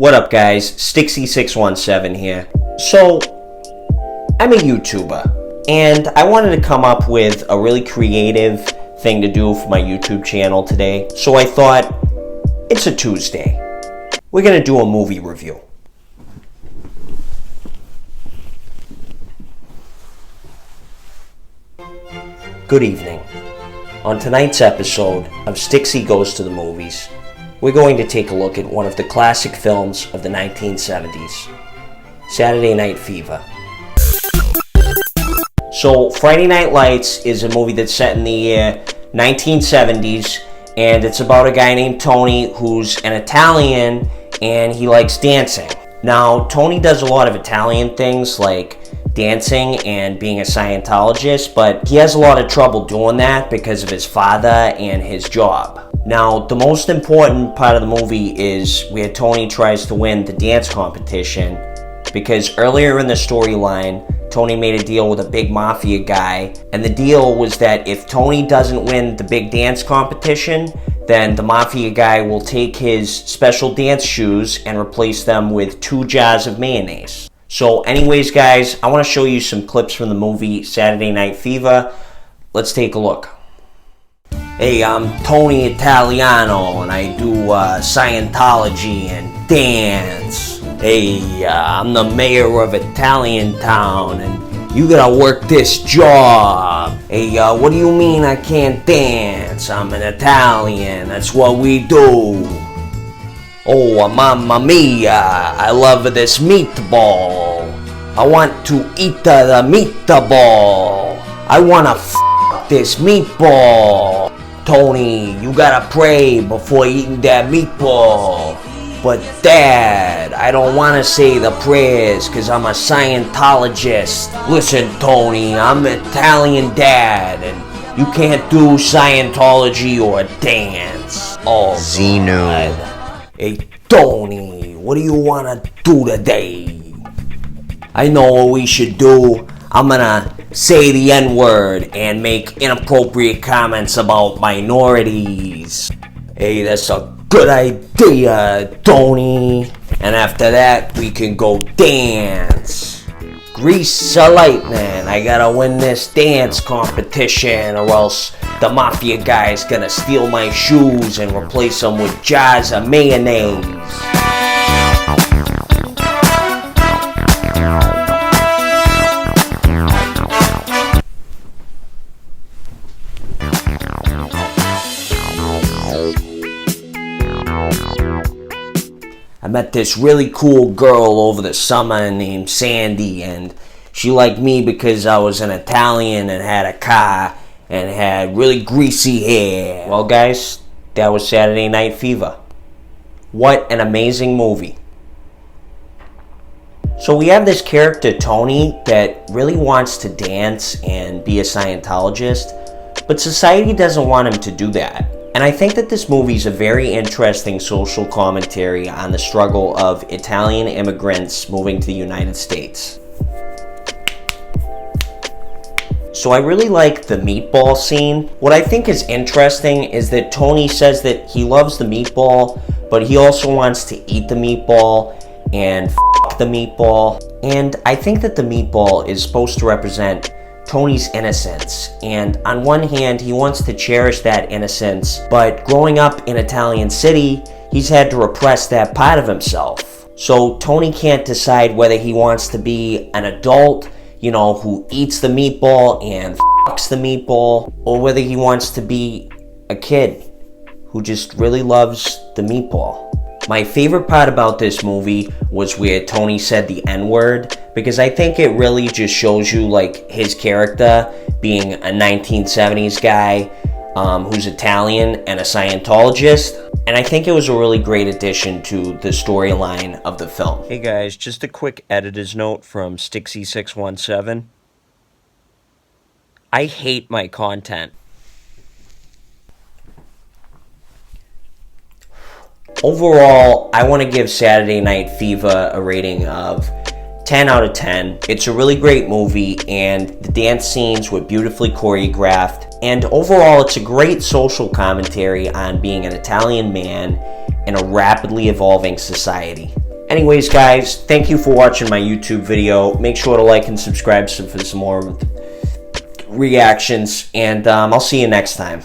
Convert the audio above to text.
What up guys, Stixy617 here. So, I'm a YouTuber, and I wanted to come up with a really creative thing to do for my YouTube channel today. So I thought, it's a Tuesday. We're gonna do a movie review. Good evening. On tonight's episode of Stixy Goes to the Movies, we're going to take a look at one of the classic films of the 1970s, Saturday Night Fever. So, Friday Night Lights is a movie that's set in the year 1970s, and it's about a guy named Tony who's an Italian and he likes dancing. Now, Tony does a lot of Italian things like dancing and being a Scientologist, but he has a lot of trouble doing that because of his father and his job. Now, the most important part of the movie is where Tony tries to win the dance competition, because earlier in the storyline, Tony made a deal with a big mafia guy, and the deal was that if Tony doesn't win the big dance competition, then the mafia guy will take his special dance shoes and replace them with 2 jars of mayonnaise. So anyways guys, I want to show you some clips from the movie Saturday Night Fever. Let's take a look. Hey, I'm Tony Italiano, and I do Scientology and dance. Hey, I'm the mayor of Italian Town, and you gotta work this job. Hey, what do you mean I can't dance? I'm an Italian, that's what we do. Oh, mamma mia, I love this meatball. I want to eat the meatball. I wanna this meatball. Tony, you gotta pray before eating that meatball. But Dad, I don't wanna say the prayers because I'm a Scientologist. Listen, Tony, I'm an Italian dad and you can't do Scientology or dance. Oh, Zeno. God. Hey, Tony, what do you wanna do today? I know what we should do. I'm gonna say the N-word and make inappropriate comments about minorities. Hey, that's a good idea, Tony. And after that, we can go dance. Grease the lightning. I gotta win this dance competition or else the mafia guy's gonna steal my shoes and replace them with jars of mayonnaise. I met this really cool girl over the summer named Sandy, and she liked me because I was an Italian and had a car and had really greasy hair. Well guys, that was Saturday Night Fever. What an amazing movie. So we have this character Tony that really wants to dance and be a Scientologist, but society doesn't want him to do that. And I think that this movie is a very interesting social commentary on the struggle of Italian immigrants moving to the United States. So I really like the meatball scene. What I think is interesting is that Tony says that he loves the meatball, but he also wants to eat the meatball and f*** the meatball. And I think that the meatball is supposed to represent Tony's innocence, and on one hand he wants to cherish that innocence, but growing up in Italian City he's had to repress that part of himself. So Tony can't decide whether he wants to be an adult, who eats the meatball and f***s the meatball, or whether he wants to be a kid who just really loves the meatball. My favorite part about this movie was where Tony said the N-word, because I think it really just shows you his character being a 1970s guy who's Italian and a Scientologist, and I think it was a really great addition to the storyline of the film. Hey guys, just a quick editor's note from Stixy617. I hate my content. Overall, I want to give Saturday Night Fever a rating of 10 out of 10. It's a really great movie, and the dance scenes were beautifully choreographed, and overall it's a great social commentary on being an Italian man in a rapidly evolving society. Anyways, guys, thank you for watching my YouTube video. Make sure to like and subscribe for some more reactions, and I'll see you next time.